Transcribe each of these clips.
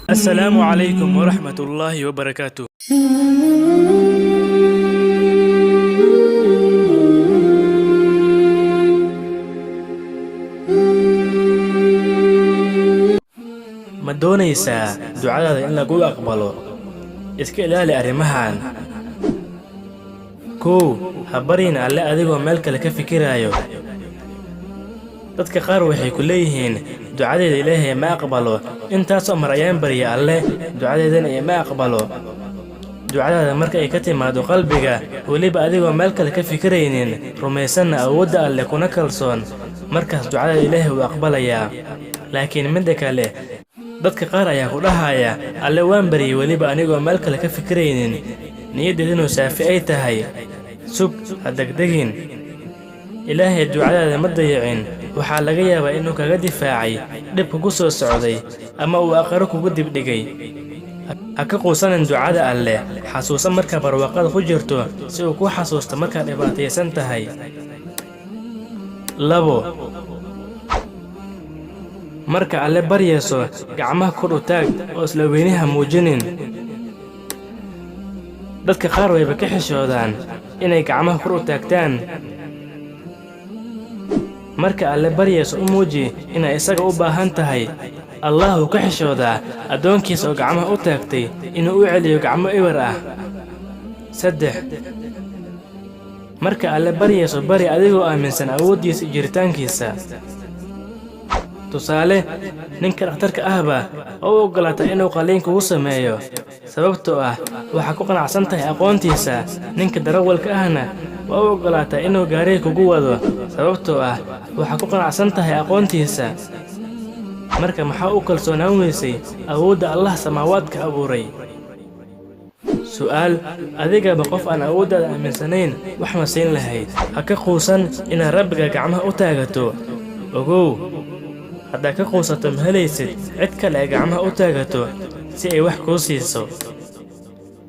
السلام عليكم ورحمة الله وبركاته. ma doonaysaa ducadaada in lagu aqbalo? iska ilaali arrimahan. kow, ha baryin alle adigoo meel kale ka fikiraayo. dadka qaar waxay ku leeyihiin ducadeeda ilaahay ma aqbalo, intaasoo mar ayaan barya alle ducadeedana ma aqbalo. ducadaada marka ay ka timaado qalbiga, weliba adigoo meel kale ka fikiraynin, rumaysanna awoodda alle kuna kalsoon, markaas ducadaada ilaahay wuu aqbalayaa. laakiin midda kale, dadka qaar ayaa ku dhahaya alle waan baryay weliba anigoo meel kale ka fikiraynin, niyaddeed inuu saafi ay tahay. sug, ha degdegin. ilaahay ducadaada ma dayicin. waxaa laga yaabaa inuu kaga difaacay dhib kugu soo socday, ama uu aakhiro kugu dibdhigay. ha ka quusanin ducada alle. xasuusa markaa barwaaqada ku jirto, si uu ku xasuusto markaad dhibaataysan tahay. labo, marka alle baryayso, gacmaha kor u taag oo isla weynaha muujinin. dadka qaar wayba ka xishoodaan inay gacmaha kor u taagtaan. marka alle baryayso, u muuji inay isaga u baahan tahay. allah wuu ka xishoodaa addoonkiisa oo gacmaha u taagtay inuu u celiyo gacmo ewer ah. saddex, marka alle baryayso, bari adigoo aaminsan awooddiisa iyo jiritaankiisa. tusaale, ninka dhakhtarka ahba oo u oggolaatay inuu qalliin kugu sameeyo, sababtoo ah waxaa ku qanacsan tahay aqoontiisa. ninka darawalka ahna waa u oggolaatay inuu gaariga kugu wado, sababtoo ah waxaa ku qanacsan tahay aqoontiisa. marka maxaa u kalsoonaan weysay awoodda allah samaawaadka abuuray? su'aal, adigaba qof aan awooddaada aaminsanayn wax ma siin lahayd. ha ka quusan inaad rabbiga gacmaha u taagato. ogow, haddaad ka quusato ma helaysid cid kale ay gacmaha u taagato si ay wax kuu siiso.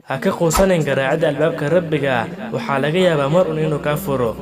ha ka quusanin garaacidda albaabka rabbiga. waxaa laga yaabaa mar un inuu kaa furo.